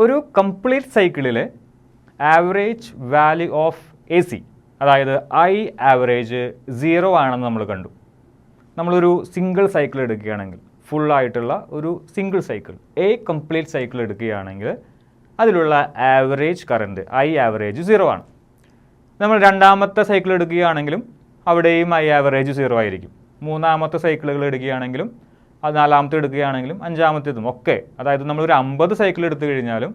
ഒരു കംപ്ലീറ്റ് സൈക്കിളിലെ average value of A C, അതായത് ഐ ആവറേജ് 0 ആണെന്ന് നമ്മൾ കണ്ടു. നമ്മളൊരു സിംഗിൾ സൈക്കിൾ എടുക്കുകയാണെങ്കിൽ, ഫുള്ളായിട്ടുള്ള ഒരു single cycle, A complete cycle എടുക്കുകയാണെങ്കിൽ അതിലുള്ള ആവറേജ് കറണ്ട് ഐ ആവറേജ് 0 ആണ്. നമ്മൾ രണ്ടാമത്തെ സൈക്കിൾ എടുക്കുകയാണെങ്കിലും അവിടെയും ഐ ആവറേജ് 0 ആയിരിക്കും. മൂന്നാമത്തെ സൈക്കിളുകൾ എടുക്കുകയാണെങ്കിലും, അത് നാലാമത്തെ എടുക്കുകയാണെങ്കിലും അഞ്ചാമത്തേതും ഒക്കെ, അതായത് നമ്മളൊരു 50 സൈക്കിൾ എടുത്തു കഴിഞ്ഞാലും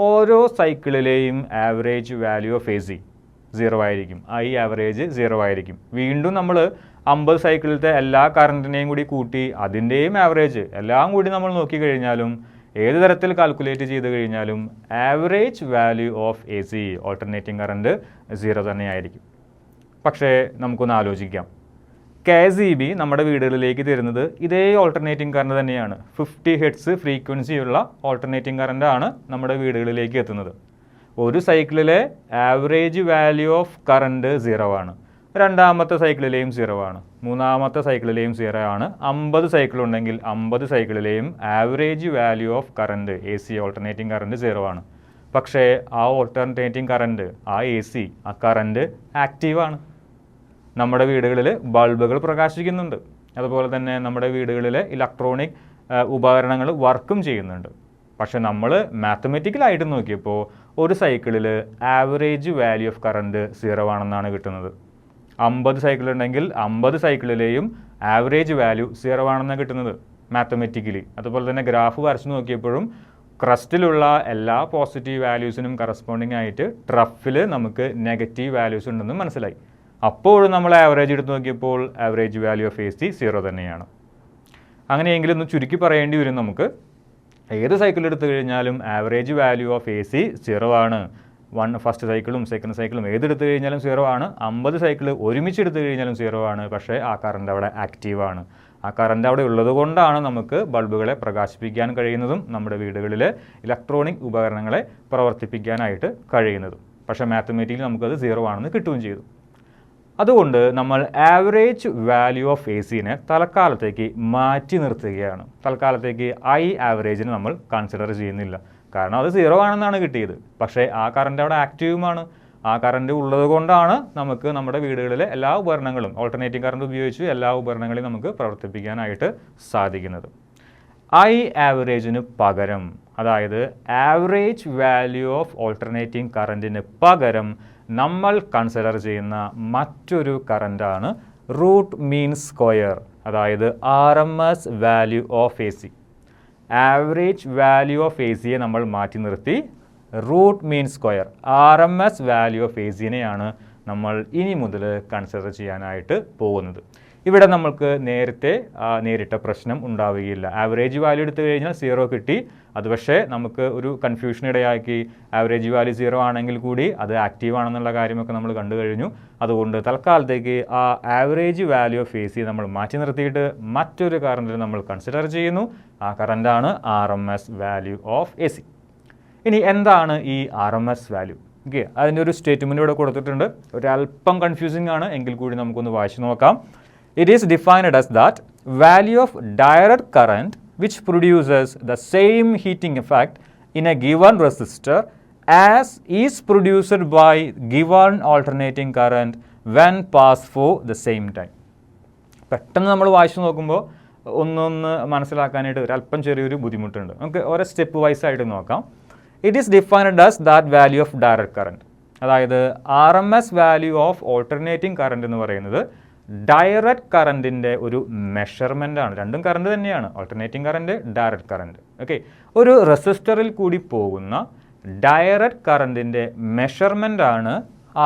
ഓരോ സൈക്കിളിലെയും average value of A C 0 ആയിരിക്കും, ഐ ആവറേജ് 0 ആയിരിക്കും. വീണ്ടും നമ്മൾ 50 സൈക്കിളിലത്തെ എല്ലാ കറണ്ടിനെയും കൂടി കൂട്ടി അതിൻ്റെയും ആവറേജ് എല്ലാം കൂടി നമ്മൾ നോക്കിക്കഴിഞ്ഞാലും ഏത് തരത്തിൽ കാൽക്കുലേറ്റ് ചെയ്ത് കഴിഞ്ഞാലും average value of A C alternating current 0 തന്നെയായിരിക്കും. പക്ഷേ നമുക്കൊന്ന് ആലോചിക്കാം, KCB നമ്മുടെ വീടുകളിലേക്ക് തരുന്നത് ഇതേ ഓൾട്ടർനേറ്റിംഗ് കറണ്ട് തന്നെയാണ്. 50 ഹെർട്സ് ഫ്രീക്വൻസിയുള്ള ഓൾട്ടർനേറ്റിംഗ് കറണ്ടാണ് നമ്മുടെ വീടുകളിലേക്ക് എത്തുന്നത്. ഒരു സൈക്കിളിലെ ആവറേജ് വാല്യൂ ഓഫ് കറണ്ട് 0 ആണ്. രണ്ടാമത്തെ സൈക്കിളിലെയും 0 ആണ്, മൂന്നാമത്തെ സൈക്കിളിലെയും 0 ആണ്. 50 സൈക്കിൾ ഉണ്ടെങ്കിൽ 50 സൈക്കിളിലെയും average value of current A C alternating current 0 ആണ്. പക്ഷേ ആ ഓൾട്ടർനേറ്റിംഗ് കറണ്ട്, ആ എ സി, ആ കറണ്ട് ആക്റ്റീവാണ്. നമ്മുടെ വീടുകളിൽ ബൾബുകൾ പ്രകാശിക്കുന്നുണ്ട്, അതുപോലെ തന്നെ നമ്മുടെ വീടുകളിലെ ഇലക്ട്രോണിക് ഉപകരണങ്ങൾ വർക്കും ചെയ്യുന്നുണ്ട്. പക്ഷെ നമ്മൾ മാത്തമെറ്റിക്കലായിട്ട് നോക്കിയപ്പോൾ ഒരു സൈക്കിളിൽ ആവറേജ് വാല്യൂ ഓഫ് കറണ്ട് 0 ആണെന്നാണ് കിട്ടുന്നത്. 50 സൈക്കിൾ ഉണ്ടെങ്കിൽ 50 സൈക്കിളിലെയും ആവറേജ് വാല്യൂ 0 ആണെന്നാണ് കിട്ടുന്നത് മാത്തമെറ്റിക്കലി. അതുപോലെ തന്നെ ഗ്രാഫ് വരച്ച് നോക്കിയപ്പോഴും ക്രസ്റ്റിലുള്ള എല്ലാ പോസിറ്റീവ് വാല്യൂസിനും കറസ്പോണ്ടിങ് ആയിട്ട് ട്രഫിൽ നമുക്ക് നെഗറ്റീവ് വാല്യൂസ് ഉണ്ടെന്ന് മനസ്സിലായി. അപ്പോഴും നമ്മൾ ആവറേജ് എടുത്ത് നോക്കിയപ്പോൾ average value of A C 0 തന്നെയാണ്. അങ്ങനെയെങ്കിൽ ഒന്ന് ചുരുക്കി പറയേണ്ടി വരും, നമുക്ക് ഏത് സൈക്കിൾ എടുത്തു കഴിഞ്ഞാലും average value of A C 0 ആണ്. ഫസ്റ്റ് സൈക്കിളും സെക്കൻഡ് സൈക്കിളും ഏതെടുത്തു കഴിഞ്ഞാലും 0 ആണ്. 50 സൈക്കിൾ ഒരുമിച്ച് എടുത്തു കഴിഞ്ഞാലും 0 ആണ്. പക്ഷേ ആ കറണ്ട് അവിടെ ആക്റ്റീവാണ്. ആ കറണ്ട് അവിടെ ഉള്ളത് കൊണ്ടാണ് നമുക്ക് ബൾബുകളെ പ്രകാശിപ്പിക്കാൻ കഴിയുന്നതും നമ്മുടെ വീടുകളിലെ ഇലക്ട്രോണിക് ഉപകരണങ്ങളെ പ്രവർത്തിപ്പിക്കാനായിട്ട് കഴിയുന്നതും. പക്ഷേ മാത്തമാറ്റിക്കലി നമുക്കത് 0 ആണെന്ന് കിട്ടുകയും ചെയ്തു. അതുകൊണ്ട് നമ്മൾ ആവറേജ് വാല്യൂ ഓഫ് എ സിനെ തൽക്കാലത്തേക്ക് മാറ്റി നിർത്തുകയാണ്. തൽക്കാലത്തേക്ക് ഐ ആവറേജിന് നമ്മൾ കൺസിഡർ ചെയ്യുന്നില്ല. കാരണം അത് 0 ആണെന്നാണ് കിട്ടിയത്. പക്ഷേ ആ കറണ്ട് അവിടെ ആക്റ്റീവുമാണ്. ആ കറണ്ട് ഉള്ളത് കൊണ്ടാണ് നമുക്ക് നമ്മുടെ വീടുകളിലെ എല്ലാ ഉപകരണങ്ങളും ഓൾട്ടർനേറ്റിംഗ് കറണ്ട് ഉപയോഗിച്ച് എല്ലാ ഉപകരണങ്ങളെയും നമുക്ക് പ്രവർത്തിപ്പിക്കാനായിട്ട് സാധിക്കുന്നത്. ഐ ആവറേജിന് പകരം, അതായത് ആവറേജ് വാല്യൂ ഓഫ് ഓൾട്ടർനേറ്റിംഗ് കറണ്ടിന് പകരം നമ്മൾ കൺസിഡർ ചെയ്യുന്ന മറ്റൊരു കറണ്ടാണ് റൂട്ട് മീൻ സ്ക്വയർ, അതായത് RMS value of A C. Average value of A സിയെ നമ്മൾ മാറ്റി നിർത്തി root mean square RMS value of A സിനെയാണ് നമ്മൾ ഇനി മുതൽ കൺസിഡർ ചെയ്യാനായിട്ട് പോകുന്നത്. ഇവിടെ നമ്മൾക്ക് നേരിട്ട പ്രശ്നം ഉണ്ടാവുകയില്ല. ആവറേജ് വാല്യൂ എടുത്തു കഴിഞ്ഞാൽ 0 കിട്ടി. അത് പക്ഷേ നമുക്ക് ഒരു കൺഫ്യൂഷൻ ഇടയാക്കി. ആവറേജ് വാല്യൂ 0 ആണെങ്കിൽ കൂടി അത് ആക്റ്റീവ് ആണെന്നുള്ള കാര്യമൊക്കെ നമ്മൾ കണ്ടു കഴിഞ്ഞു. അതുകൊണ്ട് തൽക്കാലത്തേക്ക് ആ average value of A C നമ്മൾ മാറ്റി നിർത്തിയിട്ട് മറ്റൊരു കറണ്ടിൽ നമ്മൾ കൺസിഡർ ചെയ്യുന്നു. ആ കറണ്ടാണ് RMS value of A C. ഇനി എന്താണ് ഈ RMS വാല്യൂ? ഓക്കെ, അതിൻ്റെ ഒരു സ്റ്റേറ്റ്മെൻറ്റ് ഇവിടെ കൊടുത്തിട്ടുണ്ട്. ഒരല്പം കൺഫ്യൂസിംഗ് ആണ്, എങ്കിൽ കൂടി നമുക്കൊന്ന് വായിച്ചു നോക്കാം. It is defined as that value of direct current which produces the same heating effect in a given resistor as is produced by given alternating current when passed for the same time. പെട്ടെന്ന് നമ്മൾ വായിച്ചു നോക്കുമ്പോൾ ഒന്നൊന്ന് മനസ്സിലാക്കാനായിട്ട് ഒരല്പം ചെറിയൊരു ബുദ്ധിമുട്ടുണ്ട്. നമുക്ക് ഓരോ സ്റ്റെപ്പ് വൈസ് ആയിട്ട് നോക്കാം. It is defined as that value of direct current, അതായത് RMS value of alternating current എന്ന് പറയുന്നത് ഡയറക്റ്റ് കറണ്ടിൻ്റെ ഒരു മെഷർമെൻ്റ് ആണ്. രണ്ടും കറണ്ട് തന്നെയാണ്, alternating current, direct current. Okay, ഒരു റെസിസ്റ്ററിൽ കൂടി പോകുന്ന ഡയറക്റ്റ് കറണ്ടിൻ്റെ മെഷർമെൻ്റ് ആണ്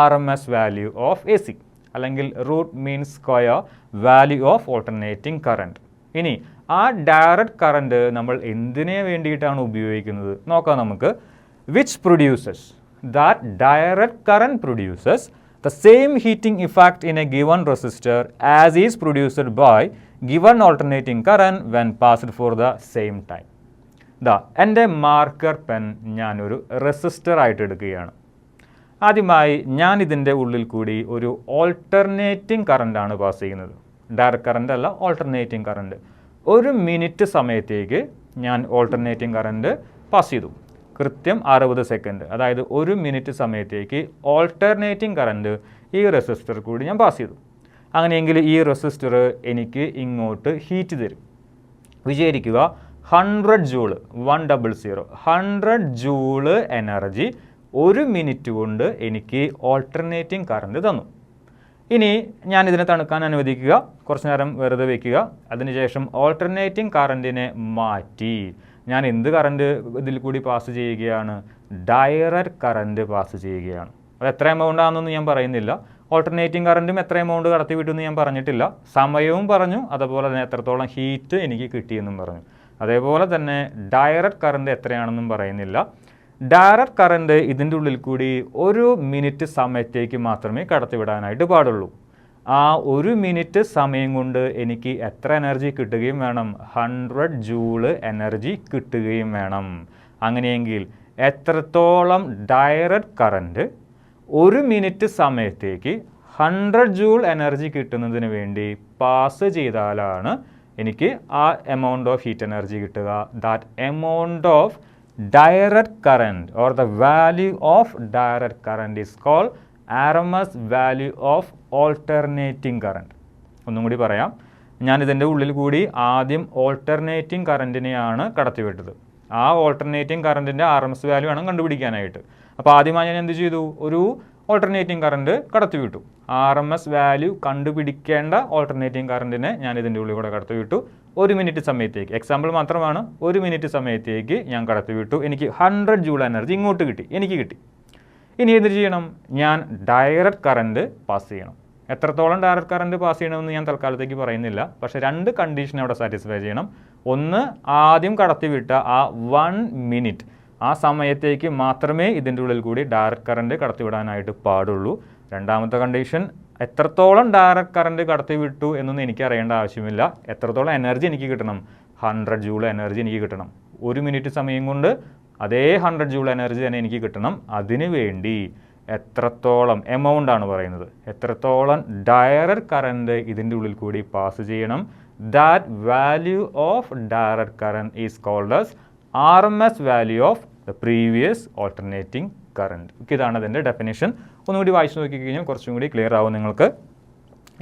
RMS value of A C, അല്ലെങ്കിൽ root mean square value of alternating current. ഇനി ആ ഡയറക്റ്റ് കറണ്ട് നമ്മൾ എന്തിനു വേണ്ടിയിട്ടാണ് ഉപയോഗിക്കുന്നത് നോക്കാം നമുക്ക്. Which produces, that direct current produces the same heating effect in a given resistor as is produced by given alternating current when passed for the same time. എൻ്റെ marker pen ഞാനൊരു resistor ആയിട്ട് എടുക്കുകയാണ്. ആദ്യമായി ഞാൻ ഇതിൻ്റെ ഉള്ളിൽ കൂടി ഒരു ഓൾട്ടർനേറ്റിംഗ് കറണ്ടാണ് പാസ് ചെയ്യുന്നത്. ഡയറക്റ്റ് കറണ്ട് അല്ല, ഓൾട്ടർനേറ്റിംഗ് കറണ്ട്. 1 മിനിറ്റ് സമയത്തേക്ക് ഞാൻ ഓൾട്ടർനേറ്റിംഗ് കറണ്ട് പാസ് ചെയ്തു. കൃത്യം 60 സെക്കൻഡ്, അതായത് 1 മിനിറ്റ് സമയത്തേക്ക് ഓൾട്ടർനേറ്റിംഗ് കറണ്ട് ഈ റെസിസ്റ്റർ കൂടി ഞാൻ പാസ് ചെയ്തു. അങ്ങനെയെങ്കിൽ ഈ റെസിസ്റ്റർ എനിക്ക് ഇങ്ങോട്ട് ഹീറ്റ് തരും. വിചാരിക്കുക 100 ജൂള് 100 ജൂള് എനർജി 1 മിനിറ്റ് കൊണ്ട് എനിക്ക് ഓൾട്ടർനേറ്റിംഗ് കറണ്ട് തന്നു. ഇനി ഞാൻ ഇതിനെ തണുക്കാൻ അനുവദിക്കുക, കുറച്ച് നേരം വെറുതെ വയ്ക്കുക. അതിനുശേഷം ഓൾട്ടർനേറ്റിംഗ് കറണ്ടിനെ മാറ്റി ഞാൻ എന്ത് കറണ്ട് ഇതിൽ കൂടി പാസ് ചെയ്യുകയാണ്? ഡയറക്റ്റ് കറണ്ട് പാസ് ചെയ്യുകയാണ്. അത് എത്ര എമൗണ്ട് ആണെന്നൊന്നും ഞാൻ പറയുന്നില്ല. ഓൾട്ടർനേറ്റിംഗ് കറണ്ടും എത്ര എമൗണ്ട് കടത്തി വിട്ടുമെന്ന് ഞാൻ പറഞ്ഞിട്ടില്ല. സമയവും പറഞ്ഞു, അതുപോലെ തന്നെ എത്രത്തോളം ഹീറ്റ് എനിക്ക് കിട്ടിയെന്നും പറഞ്ഞു. അതേപോലെ തന്നെ ഡയറക്റ്റ് കറണ്ട് എത്രയാണെന്നും പറയുന്നില്ല. ഡയറക്റ്റ് കറണ്ട് ഇതിൻ്റെ ഉള്ളിൽ കൂടി 1 മിനിറ്റ് സമയത്തേക്ക് മാത്രമേ കടത്തിവിടാനായിട്ട് പാടുള്ളൂ. ആ 1 മിനിറ്റ് സമയം കൊണ്ട് എനിക്ക് എത്ര എനർജി കിട്ടുകയും വേണം? 100 ജൂള് എനർജി കിട്ടുകയും വേണം. അങ്ങനെയെങ്കിൽ എത്രത്തോളം ഡയറക്റ്റ് കറണ്ട് 1 മിനിറ്റ് സമയത്തേക്ക് 100 ജൂൾ എനർജി കിട്ടുന്നതിന് വേണ്ടി പാസ് ചെയ്താലാണ് എനിക്ക് ആ എമൗണ്ട് ഓഫ് ഹീറ്റ് എനർജി കിട്ടുക. That amount of direct current or the value of direct current is called RMS value of alternating current. ഒന്നും കൂടി പറയാം. ഞാനിതിൻ്റെ ഉള്ളിൽ കൂടി ആദ്യം ഓൾട്ടർനേറ്റിംഗ് കറണ്ടിനെയാണ് കടത്തിവിട്ടത്. ആ ഓൾട്ടർനേറ്റിംഗ് കറണ്ടിൻ്റെ RMS വാല്യൂ ആണ് കണ്ടുപിടിക്കാനായിട്ട്. അപ്പോൾ ആദ്യമായി ഞാൻ എന്ത് ചെയ്തു? ഒരു ഓൾട്ടർനേറ്റിംഗ് കറണ്ട് കടത്തിവിട്ടു. RMS വാല്യൂ കണ്ടുപിടിക്കേണ്ട ഓൾട്ടർനേറ്റിംഗ് കറണ്ടിനെ ഞാൻ ഇതിൻ്റെ ഉള്ളിൽ കൂടെ കടത്തിവിട്ടു. 1 മിനിറ്റ് സമയത്തേക്ക്, എക്സാമ്പിൾ മാത്രമാണ്, 1 മിനിറ്റ് സമയത്തേക്ക് ഞാൻ കടത്തിവിട്ടു. എനിക്ക് 100 ജൂൾ എനർജി ഇങ്ങോട്ട് കിട്ടി, എനിക്ക് കിട്ടി. ഇനി എന്ത് ചെയ്യണം? ഞാൻ ഡയറക്റ്റ് കറണ്ട് പാസ് ചെയ്യണം. എത്രത്തോളം ഡയറക്റ്റ് കറണ്ട് പാസ് ചെയ്യണമെന്ന് ഞാൻ തൽക്കാലത്തേക്ക് പറയുന്നില്ല. പക്ഷേ 2 കണ്ടീഷൻ അവിടെ സാറ്റിസ്ഫൈ ചെയ്യണം. ഒന്ന്, ആദ്യം കടത്തിവിട്ട ആ 1 മിനിറ്റ് ആ സമയത്തേക്ക് മാത്രമേ ഇതിൻ്റെ ഉള്ളിൽ കൂടി ഡയറക്റ്റ് കറണ്ട് കടത്തിവിടാനായിട്ട് പാടുള്ളൂ. രണ്ടാമത്തെ കണ്ടീഷൻ, എത്രത്തോളം ഡയറക്റ്റ് കറണ്ട് കടത്തിവിട്ടു എന്നൊന്നും എനിക്ക് അറിയേണ്ട ആവശ്യമില്ല. എത്രത്തോളം എനർജി എനിക്ക് കിട്ടണം? 100 ജൂൾ എനർജി എനിക്ക് കിട്ടണം. 1 മിനിറ്റ് സമയം കൊണ്ട് അതേ 100 ജൂൾ എനർജി തന്നെ എനിക്ക് കിട്ടണം. അതിനു വേണ്ടി എത്രത്തോളം എമൗണ്ട് ആണ് പറയുന്നത്, എത്രത്തോളം ഡയറക്റ്റ് കറണ്ട് ഇതിൻ്റെ ഉള്ളിൽ കൂടി പാസ് ചെയ്യണം. That value of direct current is called as RMS value of the previous alternating current. ഇതാണ് അതിൻ്റെ ഡെഫിനിഷൻ. ഒന്നുകൂടി വായിച്ചു നോക്കിക്കഴിഞ്ഞാൽ കുറച്ചും കൂടി ക്ലിയർ ആവും നിങ്ങൾക്ക്.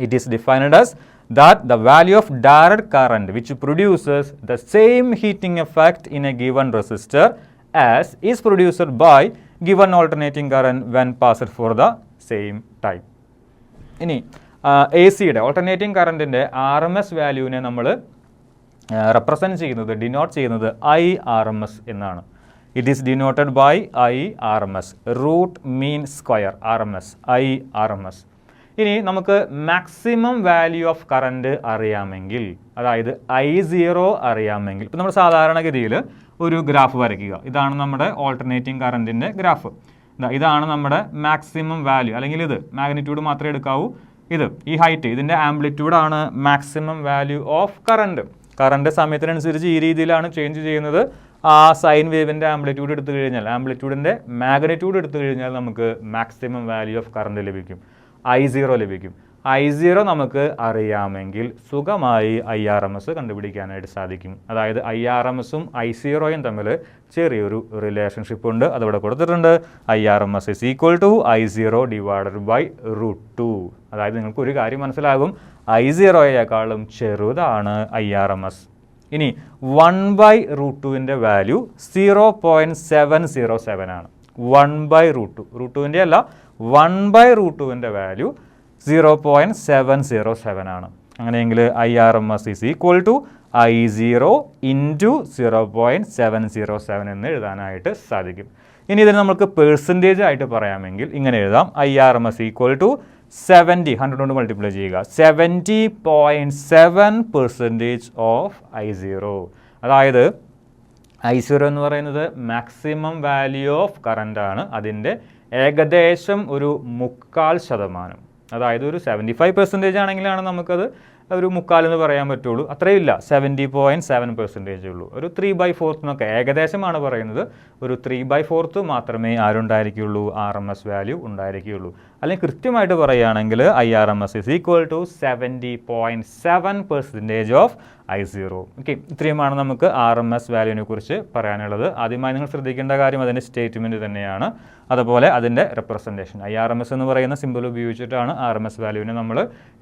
It is defined as that the value of direct current which produces the same heating effect in a given resistor as is produced by given alternating current when passed for the same time. ഇനി AC-യുടെ alternating കറണ്ടിൻ്റെ RMS വാല്യൂവിനെ നമ്മൾ represent ചെയ്യുന്നത്, denote ചെയ്യുന്നത് IRMS എന്നാണ്. It is denoted by IRMS, root mean square RMS, IRMS. ഇനി നമുക്ക് maximum value of current അറിയാമെങ്കിൽ, അതായത് I0 അറിയാമെങ്കിൽ, ഇപ്പോൾ നമ്മൾ സാധാരണഗതിയിൽ ഒരു ഗ്രാഫ് വരയ്ക്കുക. ഇതാണ് നമ്മുടെ ഓൾട്ടർനേറ്റിംഗ് കറണ്ടിൻ്റെ ഗ്രാഫ്. ഇതാണ് നമ്മുടെ മാക്സിമം വാല്യൂ, അല്ലെങ്കിൽ ഇത് മാഗ്നിറ്റ്യൂഡ് മാത്രമേ എടുക്കാവൂ. ഈ ഹൈറ്റ്, ഇതിൻ്റെ ആംപ്ലിറ്റ്യൂഡാണ് maximum value of current. Current സമയത്തിനനുസരിച്ച് ഈ രീതിയിലാണ് ചേഞ്ച് ചെയ്യുന്നത്. ആ സൈൻ വേവിൻ്റെ ആംപ്ലിറ്റ്യൂഡ് എടുത്തു കഴിഞ്ഞാൽ, ആംപ്ലിറ്റ്യൂഡിൻ്റെ മാഗ്നിറ്റ്യൂഡ് എടുത്തു കഴിഞ്ഞാൽ നമുക്ക് മാക്സിമം വാല്യൂ ഓഫ് കറണ്ട് ലഭിക്കും, I0 ലഭിക്കും. I0 നമുക്ക് അറിയാമെങ്കിൽ സുഖമായി IRMS കണ്ടുപിടിക്കാനായിട്ട് സാധിക്കും. അതായത് IRMSും I0യും തമ്മിൽ ചെറിയൊരു റിലേഷൻഷിപ്പ് ഉണ്ട്, അതവിടെ കൊടുത്തിട്ടുണ്ട്. IRMS is equal to I0 divided by √2. അതായത് നിങ്ങൾക്ക് ഒരു കാര്യം മനസ്സിലാകും, I0യേക്കാളും ചെറുതാണ് IRMS. ഇനി 1/√2ൻ്റെ വാല്യൂ 0.707 ആണ്. 1/√2, √2ൻ്റെ അല്ല, 1/√2ൻ്റെ വാല്യൂ 0.707 ആണ്. അങ്ങനെയെങ്കിൽ IRMS is equal to I0 into 0.707 എന്ന് എഴുതാനായിട്ട് സാധിക്കും. ഇനി ഇതിന് നമുക്ക് പെർസെൻറ്റേജ് ആയിട്ട് പറയാമെങ്കിൽ ഇങ്ങനെ എഴുതാം. IRMS equal to 70, 100 കൊണ്ട് മൾട്ടിപ്ലൈ ചെയ്യുക, 70.7% ഓഫ് I0. അതായത് I0 എന്ന് പറയുന്നത് മാക്സിമം വാല്യൂ ഓഫ് കറണ്ട് ആണ്. അതിൻ്റെ ഏകദേശം ഒരു 0.25%, അതായത് ഒരു 75% ആണെങ്കിലാണ് നമുക്കത് ഒരു 0.25 എന്ന് പറയാൻ പറ്റുള്ളൂ. അത്രയില്ല, 70.7% ഉള്ളൂ. ഒരു 3/4 ഏകദേശമാണ് പറയുന്നത്. ഒരു 3/4 മാത്രമേ ആരുണ്ടായിരിക്കുള്ളൂ, RMS വാല്യൂ ഉണ്ടായിരിക്കുകയുള്ളൂ. അല്ലെങ്കിൽ കൃത്യമായിട്ട് പറയുകയാണെങ്കിൽ IRMS is equal to 70.7% of I0. Okay, ഇത്രയുമാണ് നമുക്ക് RMS വാല്യൂവിനെ കുറിച്ച് പറയാനുള്ളത്. ആദ്യമായി നിങ്ങൾ ശ്രദ്ധിക്കേണ്ട കാര്യം അതിൻ്റെ സ്റ്റേറ്റ്മെൻറ്റ് തന്നെയാണ്, അതുപോലെ അതിൻ്റെ റെപ്രസെൻറ്റേഷൻ. IRMS എന്ന് പറയുന്ന സിമ്പിൾ ഉപയോഗിച്ചിട്ടാണ് RMS വാല്യൂവിനെ നമ്മൾ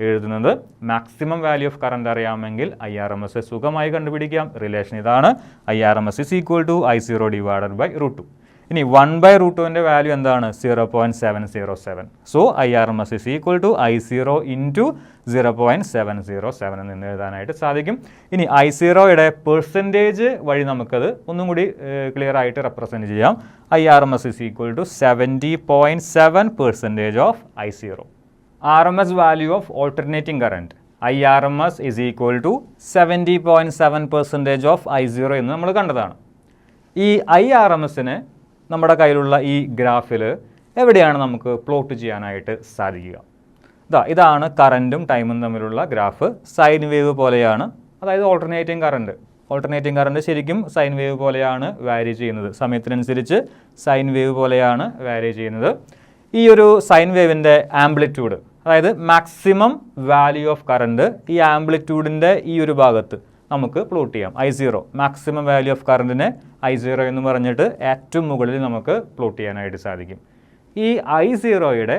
എഴുതുന്നത്. മാക്സിമം വാല്യൂ ഓഫ് കറണ്ട് അറിയാമെങ്കിൽ IRMS സുഖമായി കണ്ടുപിടിക്കാം. റിലേഷൻ ഇതാണ്, IRMS is equal to I0 divided by √2. ഇനി 1/√2ൻ്റെ വാല്യൂ എന്താണ്? 0.707. So IRMS is equal to I0 into 0.707 എന്ന് എഴുതാനായിട്ട് സാധിക്കും. ഇനി I0യുടെ പെർസെൻറ്റേജ് വഴി നമുക്കത് ഒന്നും കൂടി ക്ലിയർ ആയിട്ട് റെപ്രസെൻറ്റ് ചെയ്യാം. IRMS is equal to 70.7% of I0. RMS value of alternating current IRMS is equal to 70.7% of I0 എന്ന് നമ്മൾ കണ്ടതാണ്. ഈ IRMSനെ നമ്മുടെ കയ്യിലുള്ള ഈ ഗ്രാഫിൽ എവിടെയാണ് നമുക്ക് പ്ലോട്ട് ചെയ്യാനായിട്ട് സാധിക്കുക? ഇതാണ് കറൻറ്റും ടൈമും തമ്മിലുള്ള ഗ്രാഫ്. സൈൻ വേവ് പോലെയാണ്, അതായത് ഓൾട്ടർനേറ്റിംഗ് കറണ്ട് ശരിക്കും സൈൻ വേവ് പോലെയാണ് വാരി ചെയ്യുന്നത്. സമയത്തിനനുസരിച്ച് സൈൻ വേവ് പോലെയാണ് വാരി ചെയ്യുന്നത്. ഈ ഒരു സൈൻ വേവിൻ്റെ ആംപ്ലിറ്റ്യൂഡ്, അതായത് മാക്സിമം വാല്യൂ ഓഫ് കറണ്ട് ഈ ആംപ്ലിറ്റ്യൂഡിൻ്റെ ഈ ഒരു ഭാഗത്ത് നമുക്ക് പ്ലോട്ട് ചെയ്യാം. I0 maximum value of കറണ്ടിനെ I0 എന്ന് പറഞ്ഞിട്ട് ഏറ്റവും മുകളിൽ നമുക്ക് പ്ലോട്ട് ചെയ്യാനായിട്ട് സാധിക്കും. ഈ I0യുടെ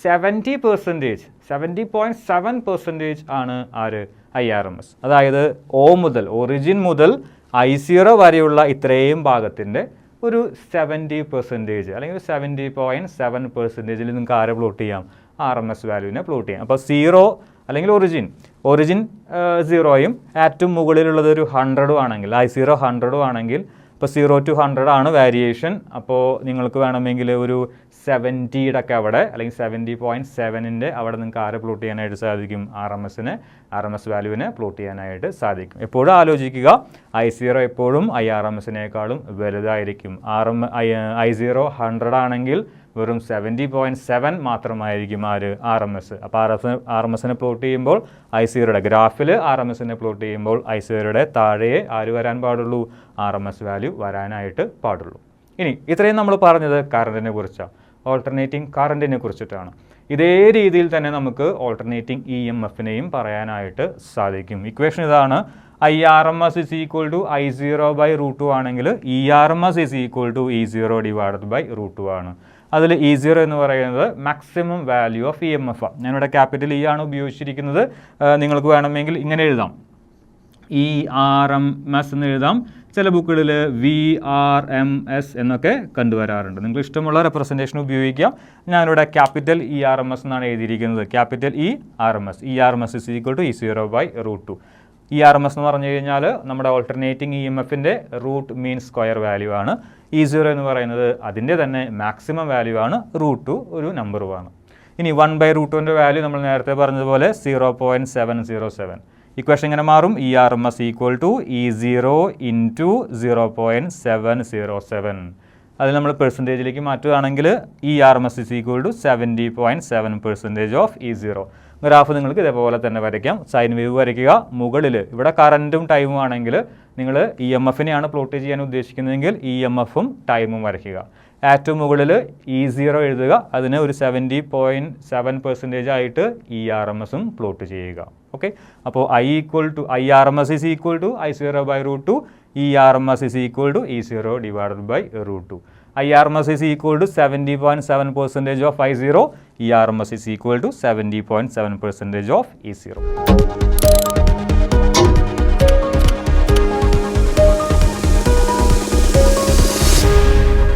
70.7% ആണ് ആര്? IRMS. അതായത് ഒറിജിൻ മുതൽ I0 വരെയുള്ള ഇത്രയും ഭാഗത്തിൻ്റെ ഒരു 70% അല്ലെങ്കിൽ 70.7% നിങ്ങൾക്ക് ആരെ പ്ലോട്ട് ചെയ്യാം? RMS വാല്യൂവിനെ പ്ലോട്ട് ചെയ്യാം. അപ്പോൾ 0 അല്ലെങ്കിൽ ഒറിജിൻ 0യും ഏറ്റവും മുകളിലുള്ളത് ഒരു 100 ആണെങ്കിൽ, I0 100 ആണെങ്കിൽ, ഇപ്പോൾ 0 to 100 ആണ് വേരിയേഷൻ. അപ്പോൾ നിങ്ങൾക്ക് വേണമെങ്കിൽ ഒരു 70യുടെ ഒക്കെ അവിടെ അല്ലെങ്കിൽ 70.7ൻ്റെ അവിടെ നിങ്ങൾക്ക് ആരെ പ്ലോട്ട് ചെയ്യാനായിട്ട് സാധിക്കും? RMS വാല്യൂവിനെ പ്ലോട്ട് ചെയ്യാനായിട്ട് സാധിക്കും. എപ്പോഴും ആലോചിക്കുക, I0 എപ്പോഴും IRMSനേക്കാളും വലുതായിരിക്കും. I0 100 ആണെങ്കിൽ വെറും 70.7 മാത്രമായിരിക്കും RMS. അപ്പോൾ RMSനെ പ്ലോട്ട് ചെയ്യുമ്പോൾ I0യുടെ ഗ്രാഫിൽ RMSനെ പ്ലോട്ട് ചെയ്യുമ്പോൾ I0യുടെ താഴെ ആര് വരാൻ പാടുള്ളൂ? RMS വാല്യൂ വരാനായിട്ട് പാടുള്ളൂ. ഇനി ഇത്രയും നമ്മൾ പറഞ്ഞത് കറണ്ടിനെ കുറിച്ചാണ്, ഓൾട്ടർനേറ്റിംഗ് കറണ്ടിനെ കുറിച്ചിട്ടാണ്. ഇതേ രീതിയിൽ തന്നെ നമുക്ക് ഓൾട്ടർനേറ്റിംഗ് EMFനെയും പറയാനായിട്ട് സാധിക്കും. ഇക്വേഷൻ ഇതാണ്, IRMS is equal to I0/√2 ആണെങ്കിൽ ERMS is equal to E0 divided by √2 ആണ്. അതിൽ E0 എന്ന് പറയുന്നത് മാക്സിമം വാല്യൂ ഓഫ് EMF ആണ്. ഞാനിവിടെ ക്യാപിറ്റൽ E ആണ് ഉപയോഗിച്ചിരിക്കുന്നത്. നിങ്ങൾക്ക് വേണമെങ്കിൽ ഇങ്ങനെ എഴുതാം, ERMS എന്ന് എഴുതാം. ചില ബുക്കുകളിൽ VRMS എന്നൊക്കെ കണ്ടുവരാറുണ്ട്. നിങ്ങൾ ഇഷ്ടമുള്ള റെപ്രസെൻറ്റേഷൻ ഉപയോഗിക്കാം. ഞാനിവിടെ ക്യാപിറ്റൽ ERMS എന്നാണ് എഴുതിയിരിക്കുന്നത്. Capital ERMS. ERMS is equal to E0/√2. ERMS എന്ന് പറഞ്ഞു കഴിഞ്ഞാൽ നമ്മുടെ ഓൾട്ടർനേറ്റിംഗ് EMFൻ്റെ റൂട്ട് മീൻ സ്ക്വയർ വാല്യൂ ആണ്. E0 എന്ന് പറയുന്നത് അതിൻ്റെ തന്നെ മാക്സിമം വാല്യൂ ആണ്. √2 ഒരു നമ്പറുമാണ്. ഇനി 1/√2ൻ്റെ വാല്യൂ നമ്മൾ നേരത്തെ പറഞ്ഞതുപോലെ 0.707. ഇക്വേഷൻ ഇങ്ങനെ മാറും, ERMS equal to E0 into 0.707. അതിൽ നമ്മൾ പെർസെൻറ്റേജിലേക്ക് മാറ്റുകയാണെങ്കിൽ ERMS is equal to 70.7% of E0. Graph നിങ്ങൾക്ക് ഇതേപോലെ തന്നെ വരയ്ക്കാം. സൈൻ വേവ് വരയ്ക്കുക. മുകളിൽ ഇവിടെ കറൻറ്റും ടൈമും ആണെങ്കിൽ നിങ്ങൾ EMFനെയാണ് പ്ലോട്ട് ചെയ്യാൻ ഉദ്ദേശിക്കുന്നതെങ്കിൽ EMFും ടൈമും വരയ്ക്കുക. ഏറ്റവും മുകളിൽ E0 എഴുതുക. അതിന് ഒരു 70.7% ആയിട്ട് ERMSും പ്ലോട്ട് ചെയ്യുക. ഓക്കെ, അപ്പോൾ IRMS is equal to I0/√2, ERMS is equal to E0 divided by √2. IRMS is equal to 70.7% of I0, ERMS is equal to 70.7% of E0.